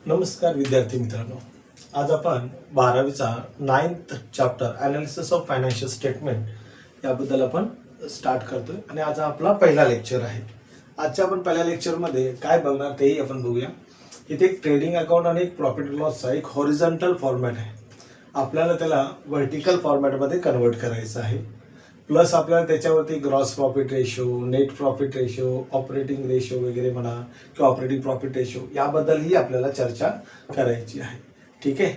नमस्कार विद्यार्थी मित्रांनो, आज आपण 12वीचा 9th chapter analysis of financial statement याबद्दल आपण स्टार्ट करतोय आणि आज आपला पहिला लेक्चर आहे. आजच्या आपण पहिल्या लेक्चरमध्ये काय बघणार तेही आपण बघूया. इथे एक ट्रेडिंग अकाउंट आणि एक प्रॉफिट लॉसचा एक हॉरिझॉन्टल फॉर्मॅट आहे. आपल्याला त्याला व्हर्टिकल फॉर्मॅटमध्ये कन्वर्ट करायचं आहे. प्लस आपल्याला त्याच्यावरती gross profit ratio, net profit ratio, operating ratio वगैरे म्हणा किंवा ऑपरेटिंग प्रॉफिट रेशो याबद्दलही आपल्याला चर्चा करायची आहे. ठीक आहे.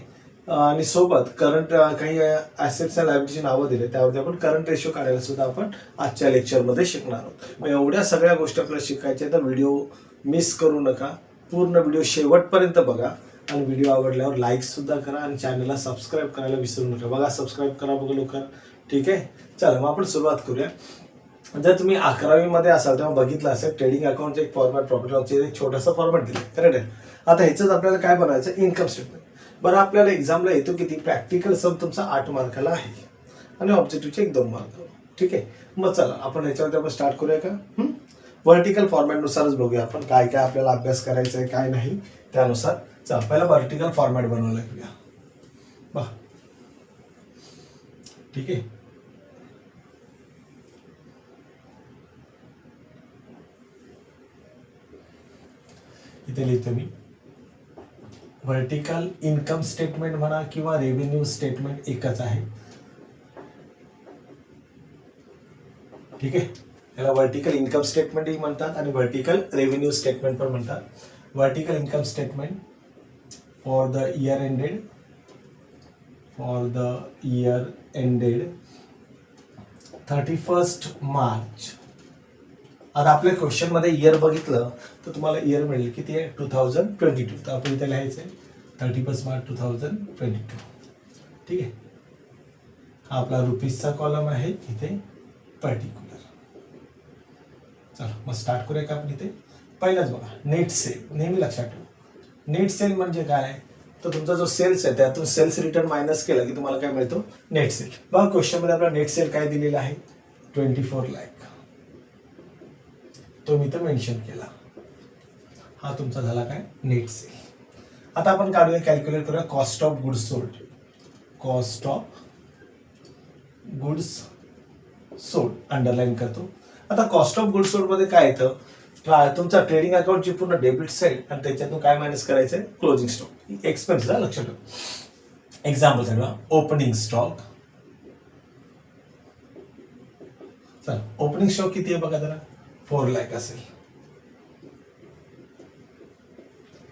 आणि सोबत करंट काही ॲसेट्स अँड लायबिलिटीची नावं दिले, त्यावरती आपण करंट रेशो काढायला सुद्धा आपण आजच्या लेक्चरमध्ये शिकणार आहोत. मग एवढ्या सगळ्या गोष्टी आपल्याला शिकायच्या तर व्हिडिओ मिस करू नका. पूर्ण व्हिडिओ शेवटपर्यंत बघा आणि व्हिडिओ आवडल्यावर लाईक सुद्धा करा आणि चॅनलला सबस्क्राईब करायला विसरू नका. बघा, सबस्क्राईब करा बघा लवकर. ठीक आहे. चला मग आपण सुरुवात करूया. जर तुम्ही 11वीमध्ये असाल तेव्हा बघितलं असेल ट्रेडिंग अकाउंटचे एक फॉर्मॅट, प्रॉफिट लॉसचे एक छोटासा फॉर्मॅट दिले, करेक्ट आहे. आता ह्याचंच आपल्याला काय बनायचं, इन्कम स्टेटमेंट. बरं, आपल्याला एक्झामला येतो किती, प्रॅक्टिकल सम तुमचा 8 मार्काला आहे आणि ऑब्जेक्टिव्हचे 1-2 मार्क. ठीक आहे. मग चला आपण ह्याच्यावरती आपण स्टार्ट करूया का. व्हर्टिकल फॉर्मॅटनुसारच बघूया आपण काय काय आपल्याला अभ्यास करायचा आहे काय नाही त्यानुसार. चला पहिला व्हर्टिकल फॉर्मॅट बनवूया घेऊया. बघा, ठीक आहे. इथे लिहितो मी व्हर्टिकल इन्कम स्टेटमेंट म्हणा किंवा रेव्हेन्यू स्टेटमेंट एकच आहे. ठीक आहे. याला व्हर्टिकल इन्कम स्टेटमेंटही म्हणतात आणि व्हर्टिकल रेव्हेन्यू स्टेटमेंट पण म्हणतात. Vertical income statement for the year ended 31st March. आता आपल्या क्वेश्चन मध्ये इयर बघितलं तर तुम्हाला इयर मिळेल किती आहे, 2022. तर आपण इथे लिहायचं आहे 31st मार्च 2022. ठीक आहे. हा आपला रुपीजचा कॉलम आहे, इथे पर्टिक्युलर. चला मग स्टार्ट करूया का आपण. इथे पहिलाच बघा नेट सेल. नेहमी लक्षात ठेवा, नेट सेल म्हणजे काय, तर तुमचा जो सेल्स आहे त्यातून सेल्स रिटर्न मायनस केला की तुम्हाला काय मिळतो, नेट सेल. बघा क्वेश्चन मध्ये आपला नेट सेल काय दिलेला आहे, 24 लाख. तो मी तर मेन्शन केला. हा तुमचा झाला काय, नेट सेल. आता आपण काढूया, कॅल्क्युलेट करूया cost of goods sold. Cost of goods sold underline करतो. आता कॉस्ट ऑफ गुड्स सोल्ड मध्ये काय येतं, तुमचा ट्रेडिंग अकाउंटची पूर्ण डेबिट साईड आणि त्याच्यातून काय मायनस करायचंय, क्लोजिंग स्टॉक एक्सपेन्स. लक्षात ठेवा. एक्झाम्पल सांगा, ओपनिंग स्टॉक. चला ओपनिंग स्टॉक किती आहे बघा जरा, 4 लाख असेल.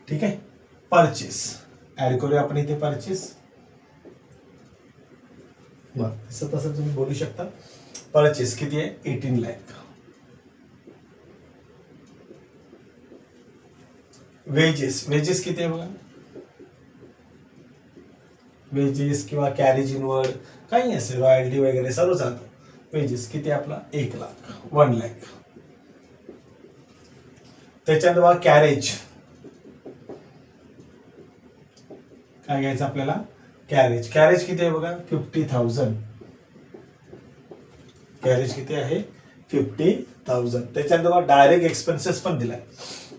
ठीक आहे. परचेस ऍड करूया आपण इथे, परचेस. तसं तुम्ही बोलू शकता. परचेस किती आहे, 18 लाख. वेजेस किती आहे बघा, वेजेस किंवा कॅरेज इनवर्ड काही असेल, रॉयल्टी वगैरे सर्व चालतं. वेजेस किती आपला 1 लाख, 1 लाख. त्याच्यानंतर बघा कॅरेज काय घ्यायचं आपल्याला, कॅरेज किती आहे बघा, 50,000. कॅरेज किती आहे, 50,000. त्याच्यानंतर बघा डायरेक्ट एक्सपेन्सेस पण दिलाय,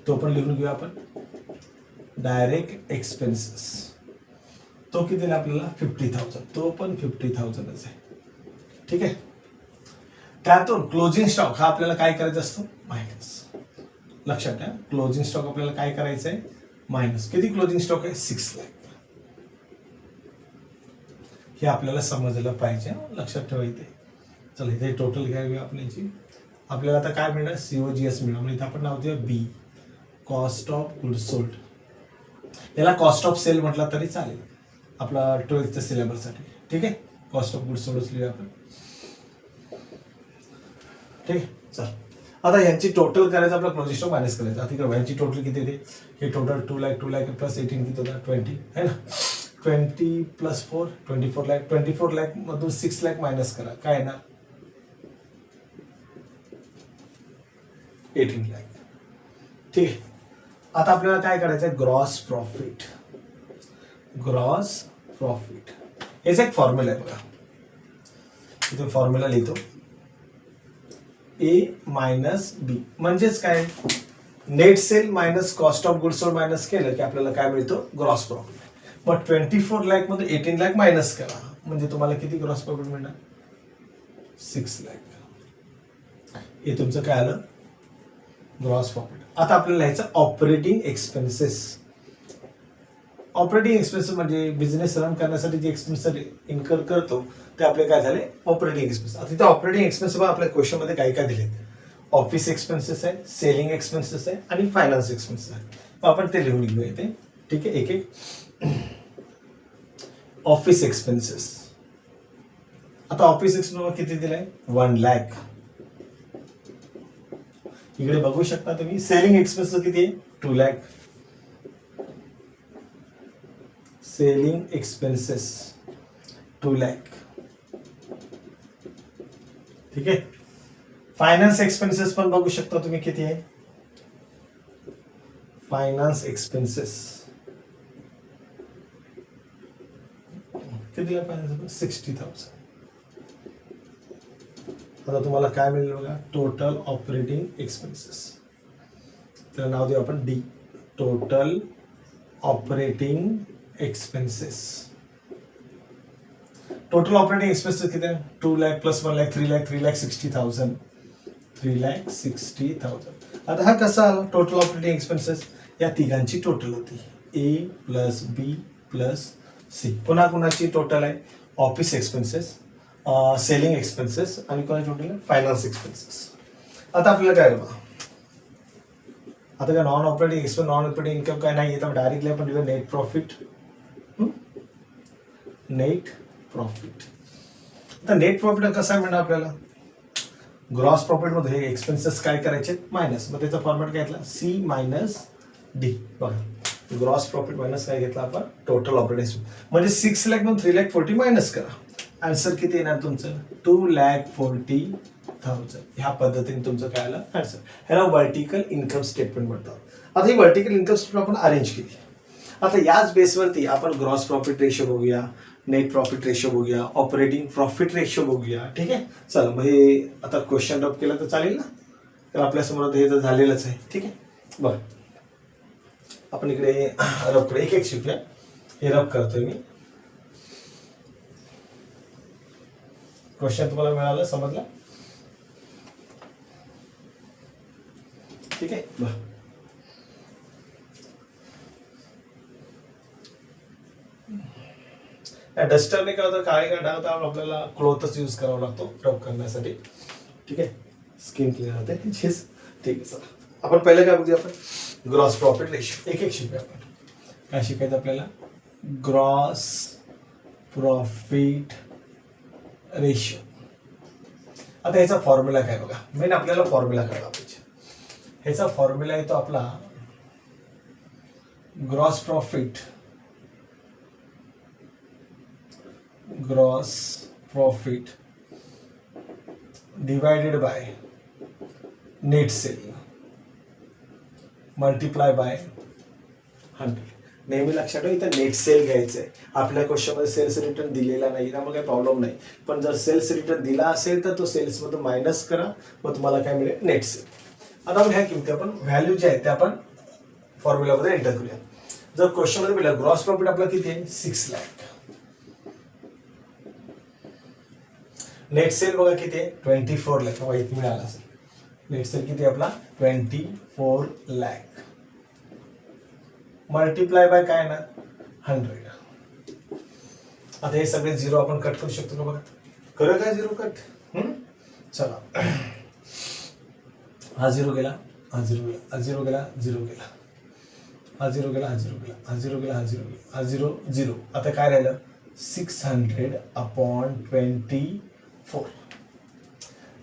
तो पण लिहून घेऊया आपण. डायरेक्ट एक्सपेन्सेस तो किती दिला आपल्याला, 50,000. तो पण 50,000च आहे. ठीक आहे. त्यातून क्लोजिंग स्टॉक हा आपल्याला काय करायचा असतो, मायनस. लक्षात ठेवा, क्लोजिंग स्टॉक आपल्याला काय करायचं आहे, मायनस. किती क्लोजिंग स्टॉक आहे, 6 लाख. हे आपल्याला समजलं पाहिजे, लक्षात ठेवा इथे. चला इथे टोटल घ्यावी आपण याची. आपल्याला आता काय मिळणार, COGS मिळणार. म्हणजे इथे आपण नाव देऊया बी, कॉस्ट ऑफ गुड्स सोल्ड. याला कॉस्ट ऑफ सेल म्हटलं तरी चालेल आपला 12th सिलेबससाठी. ठीक आहे. कॉस्ट ऑफ गुड्स सोल्डच लिहूया आपण. ठीक आहे. चल आता यांची टोटल करायचं, आपला क्लोजिंग स्टॉक मायनस करायचा. आता इकडे यांची टोटल किती येते, हे टोटल 2 लाख प्लस 18 किती होता, 20 है ना. 20 प्लस 4 24 लाख. 24 लाख मधून 6 लाख मायनस करा, काय येणार, 18 लाख. ठीक आहे. आता आपल्याला काय करायचं, ग्रॉस प्रॉफिट. याचा एक फॉर्म्युला आहे बघा, इथे फॉर्म्युला लिहितो. A - B म्हणजेच काय, net sale minus cost of goods sold minus केलं की आपल्याला काय मिळतो, ग्रॉस प्रॉफिट. मग 24 लाख मध्ये 18 लाख मायनस करा म्हणजे तुम्हाला किती ग्रॉस प्रॉफिट मिळणार, 6 लाख. हे तुमचं काय आलं, ग्रॉस प्रॉफिट. आता आपल्याला ह्याचं ऑपरेटिंग एक्सपेन्सेस. ऑपरेटिंग एक्सपेन्सेस म्हणजे बिझनेस रन करण्यासाठी जे एक्सपेन्सेस इन्कर करतो ते आपले काय झाले, ऑपरेटिंग एक्सपेन्स. आता तिथे ऑपरेटिंग एक्सपेन्सेस आपल्या क्वेश्चन मध्ये काय काय दिलेत, ऑफिस एक्सपेन्सेस आहे, सेलिंग एक्सपेन्सेस आहे आणि फायनान्स एक्सपेन्सेस आहे. आपण ते लिहून घेऊया इथे. ठीक आहे, एक एक. Office expenses. आता ऑफिस एक्सपेन्स किती दिलाय, 1 लाख. इकडे बघू शकता तुम्ही सेलिंग एक्सपेन्स किती आहे, 2 लाख. Selling expenses 2 lakh. ठीक आहे. फायनान्स एक्सपेन्सेस पण बघू शकता तुम्ही किती आहे, फायनान्स एक्सपेन्सेस किती आहे, फायनान्स 60,000. आता तुम्हाला काय मिळेल बघा, टोटल ऑपरेटिंग एक्सपेन्सेस. त्याला नाव देऊ आपण D, total operating expenses. Total operating expenses किती आहे, 2 लाख प्लस 1 लाख 3 लाख, 3,60,000. 3,60,000. आता हा कसा आला टोटल ऑपरेटिंग एक्सपेन्सेस, या तिघांची टोटल होती, ए प्लस बी प्लस सी. पुन्हा कुणाची टोटल आहे, ऑफिस एक्सपेन्सेस, सेलिंग एक्सपेन्सेस आणि कोणाची टोटल आहे, फायनान्स एक्सपेन्सेस. आता आपल्याला काय बघा, आता काय non operating expense, non operating income काय नाही, तर डायरेक्टली आपण लिहूया नेट प्रॉफिट. Net profit. आता नेट प्रॉफिट कसा मिळणार आपल्याला, ग्रॉस प्रॉफिट मध्ये एक्सपेन्सेस काय करायचे मायनस, मग त्याचा फॉर्मॅट काय घेतला, सी मायनस डी. बघा, ग्रॉस प्रॉफिट मायनस काय घेतला आपण, टोटल ऑपरेटिंग. म्हणजे 6 लाख मधून 3,40,000 मायनस करा. आन्सर किती येणार तुमचं, 2,40,000. ह्या पद्धतीने तुमचं काय आलं आन्सर. ह्याला व्हर्टिकल इन्कम स्टेटमेंट म्हणतात. आता ही व्हर्टिकल इन्कम स्टेटमेंट आपण अरेंज केली. आता याच बेसवरती आपण ग्रॉस प्रॉफिट रेशो बघूया, नेट प्रॉफिट रेशो बघूया, ऑपरेटिंग प्रॉफिट रेशो बघूया. ठीक आहे, चला मग हे आता क्वेश्चन रब केला तर चालेल ना, तर आपल्यासमोर हे तर झालेलंच आहे. ठीक आहे, बरं आपण इकडे रब कडे एक एक शिकूया. हे रब करतोय मी. क्वेश्चन तुम्हाला मिळालं, समजलं. ठीक आहे, बरं डस्टरने काय होतं, काळे काढा होता आपल्याला क्लोथच यूज करावा लागतो रब करण्यासाठी. ठीक आहे, स्किन क्लिअर होते. ठीक आहे, चला आपण पहिलं काय बघूया, आपण ग्रॉस प्रॉफिट रेशो एक एक शिकूया. आपण काय शिकायचं आपल्याला, ग्रॉस प्रॉफिट रेशो. आता ह्याचा फॉर्म्युला काय बघा, मेन आपल्याला फॉर्म्युला कळला पाहिजे. ह्याचा फॉर्म्युला येतो आपला gross profit, gross profit divided by net sale multiply by 100. नेहमी लक्षात ठेवा, इथं नेट सेल घ्यायचं आहे. आपल्या क्वेश्चनमध्ये सेल्स रिटर्न दिलेला नाही, त्यामुळे काही प्रॉब्लेम नाही. पण जर सेल्स रिटर्न दिला असेल तर तो सेल्स मधून मायनस करा, मग तुम्हाला काय मिळेल, नेट सेल. आता आपण ह्या किमती आपण व्हॅल्यू जे आहे ते आपण फॉर्म्युलामध्ये एंटर करूया. जर क्वेश्चन मध्ये मिळालं ग्रॉस प्रॉफिट आपला किती आहे, 6 लाख. नेट सेल बघा किती आहे, 24 लाख. इथे मिळाला असेल नेट सेल किती आपला, 24 लाख. मल्टिप्लाय बाय काय येणार, 100. आता हे सगळे झिरो आपण कट करू शकतो का बघा, करूया काय झिरो कट. चला, हा झिरो गेला, हा झिरो गेला, हा झिरो गेला, झिरो गेला, हा झिरो गेला, हा झिरो गेला, हा झिरो गेला, हा झिरो गेला, हा झिरो झिरो. आता काय राहिलं, 600/24.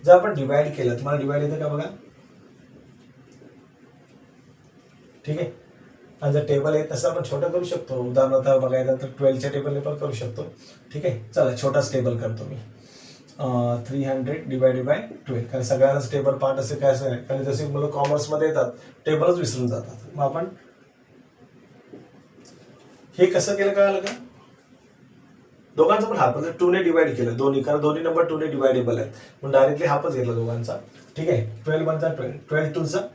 जर आपण डिवाइड केलं, तुम्हाला डिवाइड येतं का बघा. ठीक आहे, आणि जर टेबल येत तसं आपण छोटं करू शकतो. उदाहरणार्थ बघायचं तर 12च्या टेबलने पण करू शकतो. ठीक आहे, चला छोटाच टेबल करतो मी. 300/12, कारण सगळ्यांनाच टेबल पार्ट असे काय असं आहे, कारण जसे मुलं कॉमर्समध्ये येतात टेबलच विसरून जातात. मग आपण हे कसं केलं कळालं का, दोघांचं पण हाफ 2 ने डिवाइड केलं दोन्ही, कारण दोन्ही नंबर 2 ने डिवायडेबल आहेत म्हणून डायरेक्टली हाफच घेतला दोघांचा. ठीक आहे, 12 1 12, 12 2 12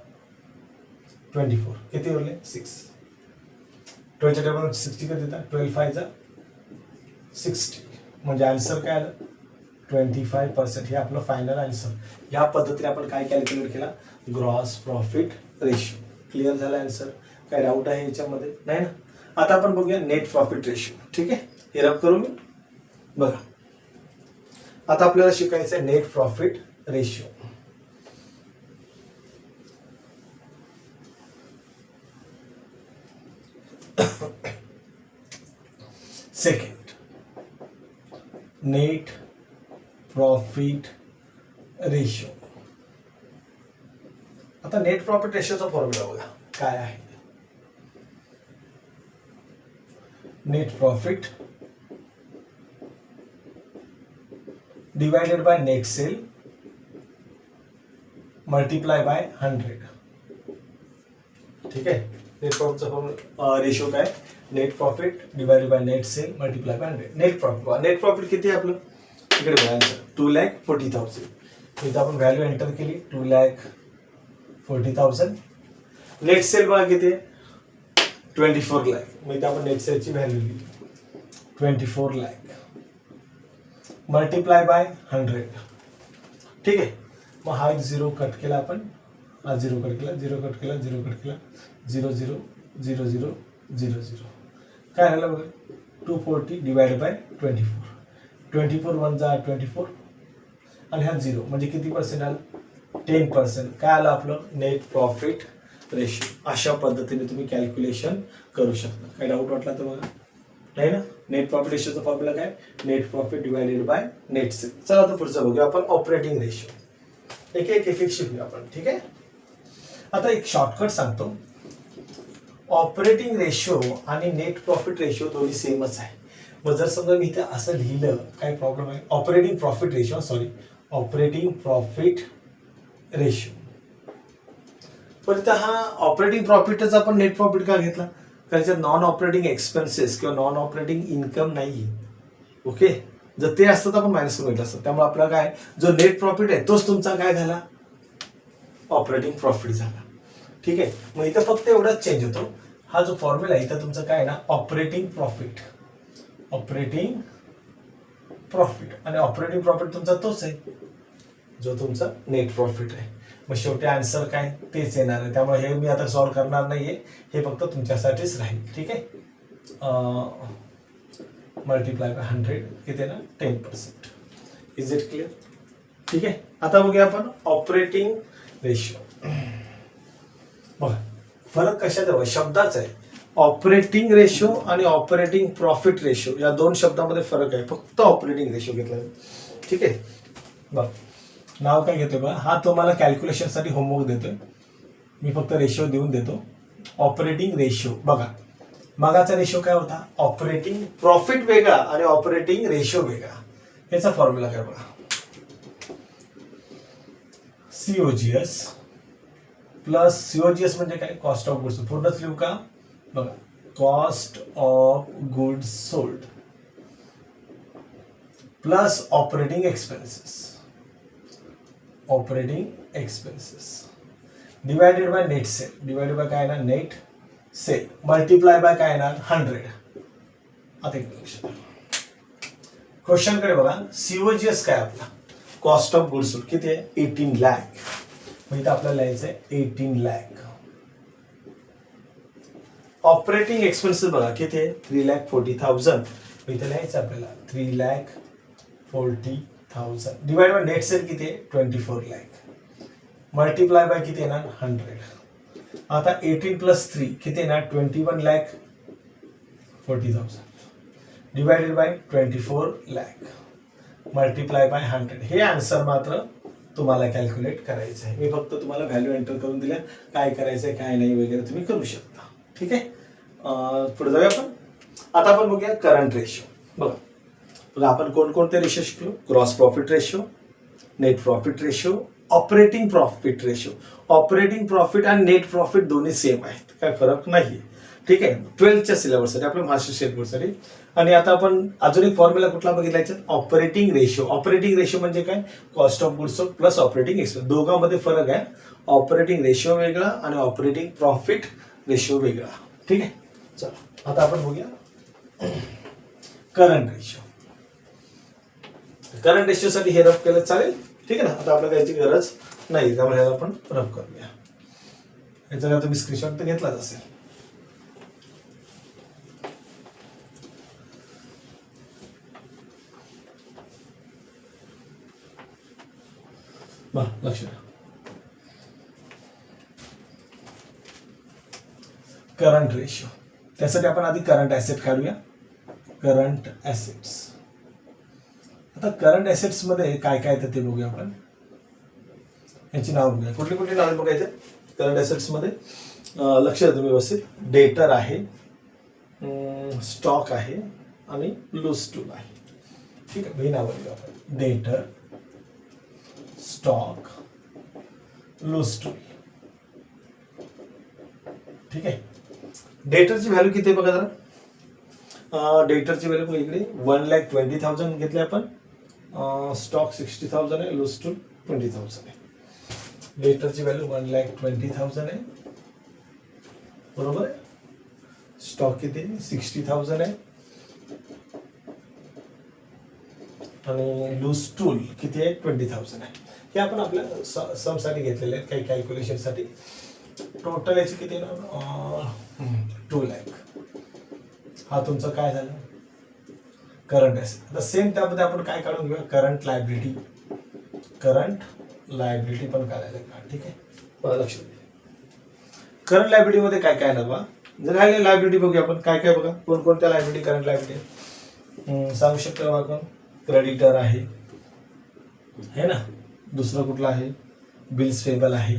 24 किती उरले 6. 12च्या टेबल 60 कधी देतात 12 5 जा 60 म्हणजे आन्सर काय आलं 25%. हे आपलं फायनल आन्सर. या पद्धतीने आपण काय कॅल्क्युलेट केला ग्रॉस प्रॉफिट रेशो. क्लिअर झाला आन्सर. काय डाऊट आहे याच्यामध्ये नाही ना. आता आपण बघूया नेट प्रॉफिट रेशो. ठीक आहे हे रब करू मी बघा. आता आपल्याला शिकायचं आहे net profit ratio. Second net profit ratio. आता नेट प्रॉफिट रेशोचा फॉर्म्युला बघा काय आहे. Net profit divided by net sale multiply by 100. ठीक आहे नेट प्रॉफिटचा रेशो काय net profit divided by net sale multiply by 100. Net profit किती आहे आपलं इकडे बघा आन्सर 2,40,000. इथं आपण व्हॅल्यू एंटर केली 2,40,000. नेट सेल बघा किती आहे 24 लाख. मग इथं आपण नेट सेलची व्हॅल्यू लिहिली 24 लाख मल्टीप्लाय बाय 100. ठीक आहे मग हा एक 0 कट केला आपण. हा 0 कट केला 0 कट केला 0 कट केला 0 0 0 0 0 0. काय झालं बघा 240 डिवाइड बाय 24. 24 1 जा 24 आणि हा 0 म्हणजे किती पर्सेंट आलं 10%. काय आलं आपलं नेट प्रॉफिट रेशो. अशा पद्धतीने तुम्ही कॅल्क्युलेशन करू शकता. काय डाऊट वाटला तर बघा नाही ना. नेट प्रॉफिट रेशोचा फॉर्म्युला काय net profit divided by net sale. चला आता पुढचं बघूया आपण ऑपरेटिंग रेशो. एक एक शिकूया आपण. ठीक आहे आता एक शॉर्टकट सांगतो. ऑपरेटिंग रेशो आणि नेट प्रॉफिट रेशो दोन्ही सेमच आहे. मग जर समजा मी इथे असं लिहिलं काय प्रॉब्लेम आहे ऑपरेटिंग प्रॉफिट रेशो पण इथं हा ऑपरेटिंग प्रॉफिटच आपण नेट प्रॉफिट का घेतला कारण त्याच्यात नॉन ऑपरेटिंग एक्सपेन्सेस किंवा नॉन ऑपरेटिंग इन्कम नाही. ओके जर ते असतं तर आपण मायनस करून घेतलं असतं. त्यामुळे आपला काय जो नेट प्रॉफिट आहे तोच तुमचा काय झाला ऑपरेटिंग प्रॉफिट झाला. ठीक आहे मग इथं फक्त एवढाच चेंज होतो. हा जो फॉर्म्युला आहे इथं तुमचं काय ना ऑपरेटिंग प्रॉफिट आणि ऑपरेटिंग प्रॉफिट तुमचा तोच आहे जो तुमचा नेट प्रॉफिट आहे. मग शेवटी आन्सर काय तेच येणार आहे. त्यामुळे हे मी आता सॉल्व्ह करणार नाहीये. हे फक्त तुमच्यासाठीच राहील. ठीक आहे मल्टीप्लाय बाय 100 किती ना 10%. Is it clear. ठीक आहे आता बघूया आपण ऑपरेटिंग रेशो. बघा फरक कशात आहे शब्दाचा आहे. ऑपरेटिंग रेशो आणि ऑपरेटिंग प्रॉफिट रेशो या दोन शब्दामध्ये फरक आहे. फक्त ऑपरेटिंग रेशो घेतला. ठीक आहे बघ नाव काय घेतोय बघा. हा तुम्हाला कॅल्क्युलेशनसाठी होमवर्क देतोय मी. फक्त रेशो देऊन देतो. ऑपरेटिंग रेशो बघा मागाचा रेशो काय होता ऑपरेटिंग प्रॉफिट वेगळा आणि ऑपरेटिंग रेशो वेगळा. याचा फॉर्म्युला काय बघा COGS प्लस COGS म्हणजे काय कॉस्ट ऑफ गुड्स. पूर्णच लिहू का बघा cost of goods sold plus operating expenses divided by net sale. Divided by काय येणार नेट सेल मल्टीप्लाय बाय काय येणार 100. आता एक लक्ष क्वेश्चन कडे बघा. COGS काय आपला कॉस्ट ऑफ गुड्स सोल्ड किती आहे 18 लाख. मग इथं आपल्याला लिहायचं आहे 18 लाख. ऑपरेटिंग एक्सपेन्सेस बघा किती आहे 3,40,000. इथे लिहायचं आपल्याला 3,40,000 डिवाइड बाय नेट सेल किती आहे 24 लाख मल्टीप्लाय बाय किती येणार 100. आता 18 प्लस 3 किती येणार 21,40,000 divided by 24 lakh multiply by 100. हे आन्सर मात्र तुम्हाला कॅल्क्युलेट करायचं आहे. मी फक्त तुम्हाला व्हॅल्यू एंटर करून दिल्या. काय करायचंय काय नाही वगैरे तुम्ही करू शकता. ठीक आहे पुढे जाऊया आपण. आता आपण बघूया करंट रेशो. बघा आपण कोणकोणते रेशो शिकलो gross profit ratio net profit ratio operating profit ratio. Operating profit आणि नेट प्रॉफिट दोन्ही सेम आहेत काय फरक नाही. ठीक आहे, 12च्या सिलेबससाठी आपल्या महाराष्ट्र स्टेट बोर्डसाठी. आणि आता आपण अजून एक फॉर्म्युला कुठला बघितला याच्यात, ऑपरेटिंग रेशो. ऑपरेटिंग रेशो म्हणजे काय, cost of goods plus operating expense. दोघांमध्ये फरक आहे, ऑपरेटिंग रेशो वेगळा आणि ऑपरेटिंग प्रॉफिट रेशो वेगळा. ठीक आहे, चला आता आपण बघूया करंट रेशो. करंट रेशोसाठी हे रफ केलं चालेल, ठीक आहे ना. आता आपल्याला याची गरज नाही, त्यामुळे ह्याला आपण रफ करूया. याचा काय तुम्ही स्क्रीनशॉट तर घेतलाच असेल. लक्ष द्या, करंट रेशो. त्यासाठी आपण आधी करंट ऍसेट काढूया. Current assets. आता करंट ऍसेट्स मध्ये काय काय येतं ते बघूया आपण. याची नाव बघूया, कुठली कुठली नावे बघायचे करंट ऍसेट्स मध्ये. लक्ष द्या तुम्ही व्यवस्थित. डेटर आहे, स्टॉक आहे आणि लूज टूल आहे. ठीक आहे, हे नावं लिहूया आपण. डेटर, स्टॉक, लूज टूल. ठीक आहे. डेटरची व्हॅल्यू किती आहे बघा जरा. डेटरची व्हॅल्यू बघा इकडे 1,20,000 घेतले आपण. स्टॉक 60,000 आहे, लूज टूल 20,000 आहे. डेटरची व्हॅल्यू 1,20,000 आहे, बरोबर आहे. स्टॉक किती 60,000 आहे आणि लूज टूल किती आहे 20,000 आहे. हे आपण आपल्या समसाठी घेतलेले आहेत, काही कॅल्क्युलेशनसाठी. टोटल याची किती आहे ना 2 लाख. हा तुमचं काय झालं करंट ऍसेट. आता सेम त्यामध्ये आपण काय काढून घेऊया, करंट लायबिलिटी. करंट लायबिलिटी पण काढायला का. ठीक आहे, बघा लक्ष द्या. करंट लायबिलिटी मध्ये काय काय ना, जर राहिले लायबिलिटी बघूया आपण काय काय. बघा कोणकोणत्या लायबिलिटी करंट लायबिलिटी सांगू शकतो बघा. क्रेडिटर आहे ना. दुसरं कुठलं आहे, बिल्स पेबल आहे.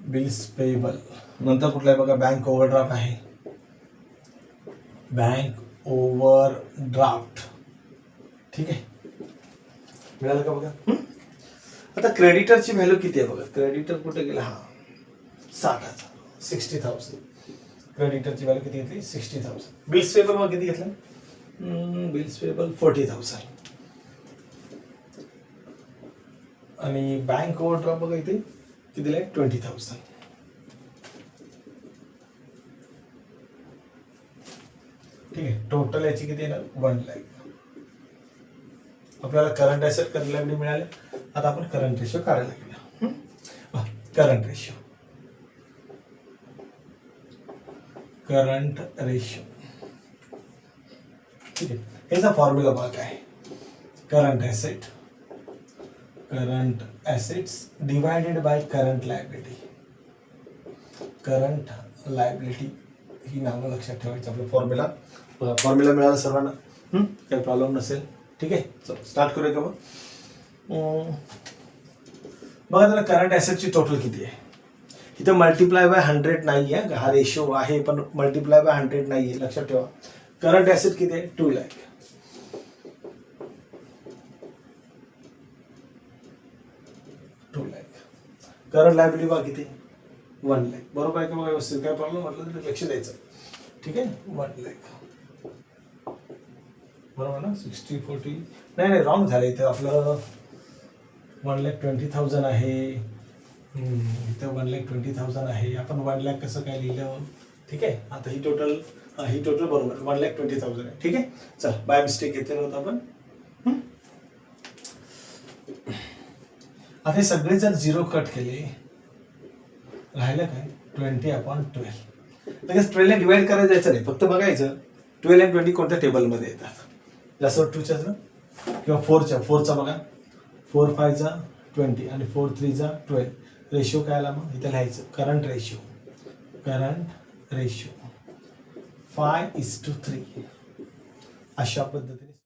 Bills payable. नंतर कुठलं आहे बघा, बँक ओव्हरड्राफ्ट आहे. Bank overdraft. ठीक आहे, मिळालं का बघा. आता क्रेडिटरची व्हॅल्यू किती आहे बघा. क्रेडिटर कुठे गेला, हा 60,000, 60,000. क्रेडिटरची व्हॅल्यू किती घेतली 60,000. बिल्स पेबल मग किती घेतलं, बिल्स पेबल 40,000. आणि बँक ओव्हरड्राफ्ट बघा इथे किती दिलंय 20,000. ठीक आहे, टोटल याची किती येणार 1 लाख. आपल्याला करंट ऍसेट करंट लायबिलिटी मिळाले. आता आपण करंट रेशो काढायला घेऊया. Current ratio. Current ratio. ठीक आहे, याचा फॉर्म्युला बघा काय. Current asset, current assets divided by current liability. Current liability ही नावं लक्षात ठेवायचं आपलं. फॉर्म्युला मिळाला सर्वांना, काही प्रॉब्लेम नसेल. ठीक आहे, चलो स्टार्ट करूया का मग. बघा जरा करंट ऍसेटची टोटल किती आहे. इथं मल्टिप्लाय बाय 100 नाही आहे, हा रेशो आहे पण मल्टिप्लाय बाय 100 नाही आहे, लक्षात ठेवा. करंट ऍसेट किती आहे 2 लाख. करंट लायबिलिटी बघा किती 1 लाख. बरोबर आहे का बघा व्यवस्थित. काय प्रॉब्लेम म्हटलं तर लक्ष द्यायचं. ठीक आहे, 1 लाख बरोबर ना. 60-40 नाही रॉंग झालं. इथं आपलं 1,20,000 आहे, इथं 1,20,000 आहे. आपण 1 लाख कसं काय लिहिलं. ठीक आहे, आता ही टोटल बरोबर 1,20,000 आहे. ठीक आहे, चल बाय मिस्टेक घेतलेलं होतं आपण. आता हे सगळे जर 0 कट केले, राहिलं काय 20/12. लगेच 12 ने डिवाइड करायला जायचं नाही, फक्त बघायचं 12 आणि 20 कोणत्या टेबलमध्ये येतात. जास्त 2च्या किंवा 4चा बघा. 4 5 20 आणि 4 3 12. रेशो काय आला मग इथे लिहायचं. करंट रेशो 5:3 अशा पद्धतीने